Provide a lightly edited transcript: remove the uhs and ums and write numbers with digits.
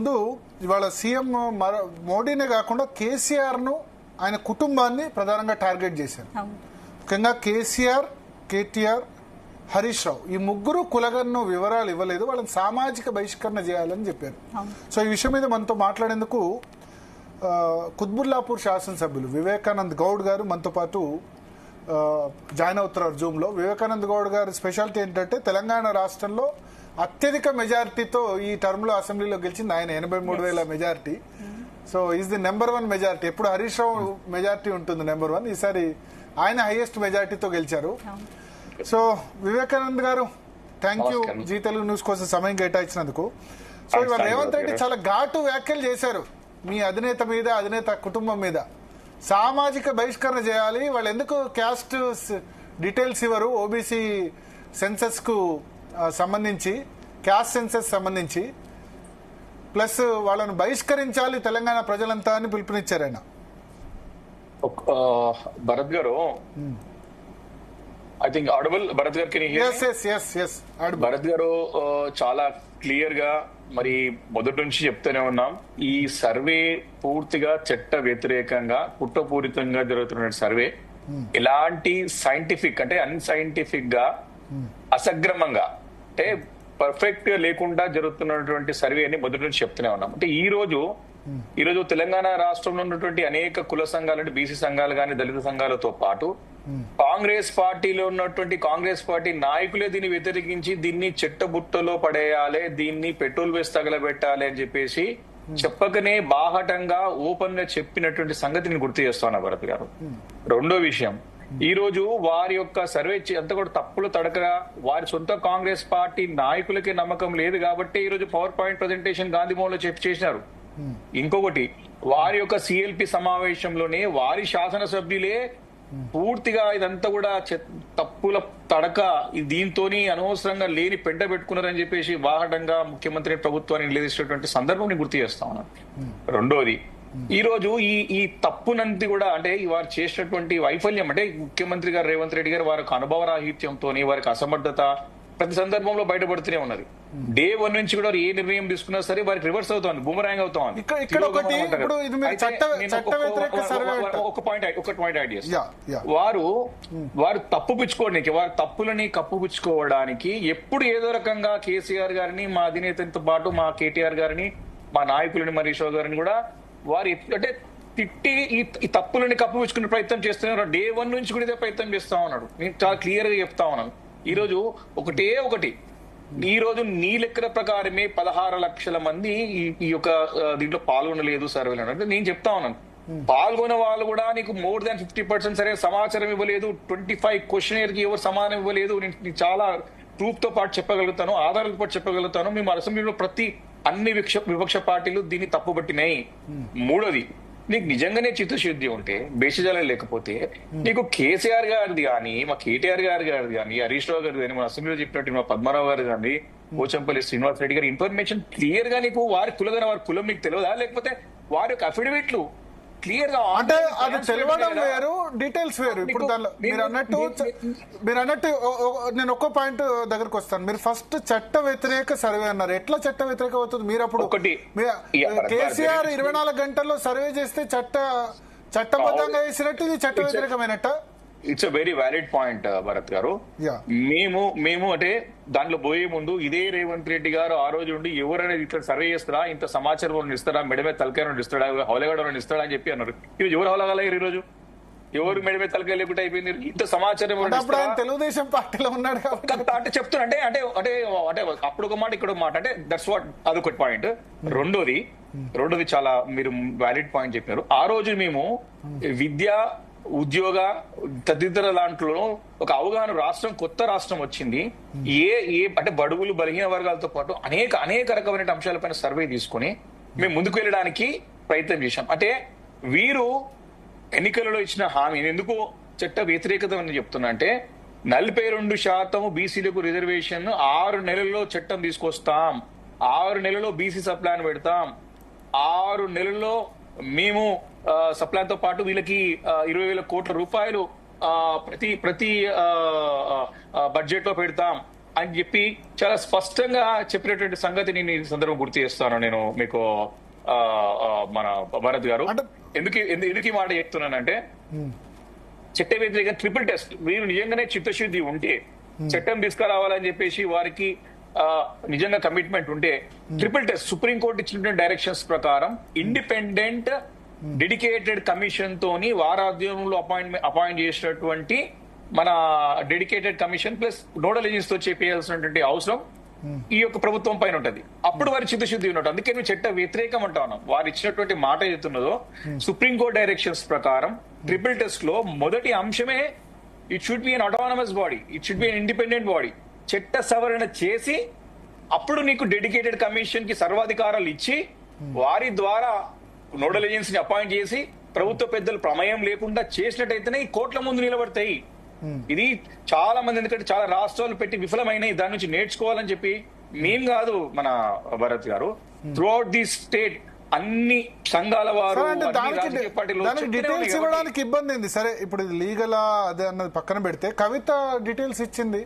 ముందు ఇవాళ సీఎం మోడీనే కాకుండా కేసీఆర్ ను ఆయన కుటుంబాన్ని ప్రధానంగా టార్గెట్ చేశారు. ముఖ్యంగా కేసీఆర్, కేటీఆర్, హరీష్ రావు ఈ ముగ్గురు కులగన్ను వివరాలు ఇవ్వలేదు, వాళ్ళని సామాజిక బహిష్కరణ చేయాలని చెప్పారు. సో ఈ విషయం మీద మనతో మాట్లాడేందుకు కుత్బుల్లాపూర్ శాసనసభ్యులు వివేకానంద్ గౌడ్ గారు మనతో పాటు జాయిన్ అవుతున్నారు జూమ్ లో. వివేకానంద్ గౌడ్ గారి స్పెషాలిటీ ఏంటంటే తెలంగాణ రాష్ట్రంలో అత్యధిక మెజారిటీతో ఈ టర్మ్ లో అసెంబ్లీలో గెలిచింది ఆయన, 83,000 majority. So is the number 1 majority. ఎప్పుడు హరీష్ రావు మెజారిటీ ఉంటుంది నెంబర్ 1, ఈసారి ఆయన హైయెస్ట్ మెజారిటీతో గెలిచారు. సో వివేకానంద్ గారు, thank you Zee Telugu news కోసం సమయం కేటాయించినందుకు. సో ఇవాళ రేవంత్ రెడ్డి చాలా ఘాటు వ్యాఖ్యలు చేశారు మీ అధినేత మీద, అధినేత కుటుంబం మీద. సామాజిక బహిష్కరణ చేయాలి, వాళ్ళు ఎందుకు క్యాస్ట్ డీటెయిల్స్ ఇవ్వరు, ఓబీసీ సెన్సస్ కు సంబంధించి, క్యాస్ట్ సెన్సస్ సంబంధించి, ప్లస్ వాళ్ళను బహిష్కరించాలి తెలంగాణ ప్రజలంతా అని పిలుపునిచ్చారు ఆయన. భరత్ గారు, ఐ థింక్ ఆడబుల్. భరత్ గారు, భరత్ గారు చాలా క్లియర్ గా మరి మొదటి నుంచి చెప్తూనే ఉన్నాం, ఈ సర్వే పూర్తిగా చట్ట వ్యతిరేకంగా కుట్రపూరితంగా జరుగుతున్న సర్వే. ఎలాంటి సైంటిఫిక్ అంటే అన్సైంటిఫిక్ గా, అసగ్రమంగా అంటే పర్ఫెక్ట్ గా లేకుండా జరుగుతున్నటువంటి సర్వే అని మొదటి నుంచి చెప్తూనే ఉన్నాం. అంటే ఈ రోజు తెలంగాణ రాష్ట్రంలో ఉన్నటువంటి అనేక కుల సంఘాలు అంటే బీసీ సంఘాలు కానీ, దళిత సంఘాలతో పాటు కాంగ్రెస్ పార్టీలో ఉన్నటువంటి కాంగ్రెస్ పార్టీ నాయకులే దీన్ని వ్యతిరేకించి దీన్ని చెట్టబుట్టలో పడేయాలి, దీన్ని పెట్రోల్ వేసి తగలబెట్టాలి అని చెప్పేసి చెప్పకనే బాహటంగా ఓపెన్ గా చెప్పినటువంటి సంగతిని గుర్తు చేస్తున్నా భరత్ గారు. రెండో విషయం, ఈ రోజు వారి యొక్క సర్వే అంతా కూడా తప్పులు తడకగా వారి సొంత కాంగ్రెస్ పార్టీ నాయకులకి నమ్మకం లేదు కాబట్టి ఈ రోజు power point presentation Gandhi Bhavan లో చేసినారు. ఇంకొకటి, వారి యొక్క సిఎల్పి సమావేశంలోనే వారి శాసనసభ్యులే పూర్తిగా ఇదంతా కూడా తప్పుల తడక, దీంతోని అనవసరంగా లేని పెంట పెట్టుకున్నారని చెప్పేసి బాహటంగా ముఖ్యమంత్రి ప్రభుత్వాన్ని నిలదీసినటువంటి సందర్భం గుర్తు చేస్తా ఉన్నాను. రెండోది, ఈ రోజు ఈ తప్పునంతి కూడా అంటే వారు చేసినటువంటి వైఫల్యం అంటే ముఖ్యమంత్రి గారు రేవంత్ రెడ్డి గారు వారి అనుభవ రాహిత్యంతో, వారికి అసమర్థత ప్రతి సందర్భంలో బయటపడుతూనే ఉన్నది. డే 1 నుంచి కూడా ఏ నిర్ణయం తీసుకున్నా సరే వారికి రివర్స్ అవుతోంది, బూమరాంగ్ అవుతా ఉంది. ఒక పాయింట్ యాడ్ చేస్తారు, వారు తప్పుపుచ్చుకోవడానికి, వారి తప్పులని కప్పుపుచ్చుకోవడానికి ఎప్పుడు ఏదో రకంగా కేసీఆర్ గారిని, మా అధినేతతో పాటు మా కేటీఆర్ గారిని, మా నాయకులని హరీష్ రావు గారిని కూడా వారు అంటే తిట్టి ఈ తప్పులని కప్పుపుచ్చుకునే ప్రయత్నం చేస్తున్నారు. డే 1 నుంచి కూడా ఇదే ప్రయత్నం చేస్తా ఉన్నాడు. నేను చాలా క్లియర్ గా చెప్తా ఉన్నాను. ఈ రోజు ఒకటి, ఈ రోజు నీ లెక్కల ప్రకారమే 16 లక్షల మంది ఈ యొక్క దీంట్లో పాల్గొనలేదు సర్వేలో అంటే నేను చెప్తా ఉన్నాను. పాల్గొన్న వాళ్ళు కూడా నీకు మోర్ దాన్ 50% సరైన సమాచారం ఇవ్వలేదు. 25 క్వశ్చనర్ కి ఎవరు సమాధానం ఇవ్వలేదు. నేను చాలా ప్రూఫ్ తో పాటు చెప్పగలుగుతాను, ఆధారాలతో పాటు చెప్పగలుగుతాను. మేము అసెంబ్లీలో అన్ని విపక్ష పార్టీలు దీన్ని తప్పుపట్టినాయి. మూడోది, నీకు నిజంగానే చిత్తశుద్ధి ఉంటే, బేసిజాలే లేకపోతే నీకు కేసీఆర్ గారిది కానీ, మా కేటీఆర్ గారిది కానీ, హరీష్ రావు గారిది కానీ, మన అసెంబ్లీలో చెప్పినట్టు మా పద్మారావు గారు కానీ, పోచంపల్లి శ్రీనివాస్ రెడ్డి గారి ఇన్ఫర్మేషన్ క్లియర్ గా నీకు వారి కులం నీకు తెలియదా, లేకపోతే వారి యొక్క అఫిడవిట్లు క్లియర్ గా అంటే అది తెలియడం వేరు, డీటెయిల్స్ వేరు. ఇప్పుడు దానిలో మీరు అన్నట్టు నేను ఒక్కో పాయింట్ దగ్గరకు వస్తాను. మీరు ఫస్ట్ చట్ట వ్యతిరేక సర్వే అన్నారు. ఎట్లా చట్ట వ్యతిరేక అవుతుంది? మీరు అప్పుడు కేసీఆర్ 24 గంటల్లో సర్వే చేస్తే చట్టబద్ధంగా వేసినట్టు ఇది చట్ట వ్యతిరేకమైనట్ట. It's a very valid point Bharat గారు. మేము అంటే దాంట్లో పోయే ముందు ఇదే రేవంత్ రెడ్డి గారు ఆ రోజు ఉండి ఎవరైనా ఇట్లా సర్వే చేస్తారా, ఇంత సమాచారం ఇస్తారా, మెడమే తలకాయ ఇస్తాడా, హౌలగాడ ఇస్తాడా అని చెప్పి అన్నారు. ఈరోజు ఎవరు హౌలగాలయ్యారు? ఈ రోజు ఎవరు మెడమే తలకాయ లేకుండా అయిపోయింది. ఇంత సమాచారం తెలుగుదేశం పార్టీలో ఉన్నాడు అంటే చెప్తున్నా అంటే అంటే అంటే అంటే అప్పుడు ఒక మాట ఇక్కడ ఒక మాట అంటే దట్స్ వాట్, అదొకటి పాయింట్. రెండోది చాలా మీరు వ్యాలిడ్ పాయింట్ చెప్పారు. ఆ రోజు మేము విద్య, ఉద్యోగ తదితర దాంట్లో ఒక అవగాహన కొత్త రాష్ట్రం వచ్చింది. ఏ అంటే బడుగులు, బలహీన వర్గాలతో పాటు అనేక రకమైన అంశాలపైన సర్వే తీసుకుని మేము ముందుకు వెళ్ళడానికి ప్రయత్నం చేశాం. అంటే వీరు ఎన్నికలలో ఇచ్చిన హామీ ఎందుకు చట్ట వ్యతిరేకత అని చెప్తున్నా అంటే 42% బీసీలకు రిజర్వేషన్ 6 నెలల్లో చట్టం తీసుకొస్తాం, 6 నెలల్లో బీసీ సప్లాన్ పెడతాం, 6 నెలల్లో మేము సప్లాన్ తో పాటు వీళ్ళకి 20,000 కోట్ల రూపాయలు ప్రతి బడ్జెట్ లో పెడతాం, అని చెప్పి చాలా స్పష్టంగా చెప్పినటువంటి సంగతిని నేను ఈ సందర్భం గుర్తు చేస్తాను నేను మీకు మన భరత్ గారు. ఎందుకు ఈ మాట చెప్తున్నానంటే చట్ట వ్యతిరేక ట్రిపుల్ టెస్ట్ వీరు నిజంగానే చిత్తశుద్ధి ఉంటే చట్టం తీసుకురావాలని చెప్పేసి వారికి నిజంగా కమిట్మెంట్ ఉంటే ట్రిపుల్ టెస్ట్ సుప్రీంకోర్టు ఇచ్చినటువంటి డైరెక్షన్స్ ప్రకారం ఇండిపెండెంట్ డెడికేటెడ్ కమిషన్ తోని వారాధ్యంలో అపాయింట్ చేసినటువంటి మన dedicated commission plus nodal agency తో చేయాల్సినటువంటి అవసరం ఈ యొక్క ప్రభుత్వం పైన ఉంటది. అప్పుడు వారి చిత్తశుద్ధి ఉన్నట్టు. అందుకే మేము చట్ట వ్యతిరేకం అంటా ఉన్నాం. వారు ఇచ్చినటువంటి మాట ఏదైతున్నదో సుప్రీంకోర్టు డైరెక్షన్స్ ప్రకారం ట్రిపుల్ టెస్ట్ లో మొదటి అంశమే it should be an autonomous body, it should be an independent body. చట్ట సవరణ చేసి అప్పుడు నీకు డెడికేటెడ్ కమిషన్ కి సర్వాధికారాలు ఇచ్చి వారి ద్వారా నోడల్ ఏజెన్సీని అపాయింట్ చేసి ప్రభుత్వ పెద్దలు ప్రమేయం లేకుండా చేసినట్టయితేనే ఈ కోర్టుల ముందు నిలబడతాయి. ఇది చాలా మంది ఎందుకంటే చాలా రాష్ట్రాలు పెట్టి విఫలమైనవి, దాని నుంచి నేర్చుకోవాలని చెప్పి మేము కాదు మన భరత్ గారు త్రూ అవుట్ ది స్టేట్ అన్ని సంఘాల వారు డీటెయిల్స్ ఇవ్వడానికి ఇబ్బంది ఏంది? సరే ఇప్పుడు లీగల్ అదే అన్నది పక్కన పెడితే కవిత డీటెయిల్స్ ఇచ్చింది.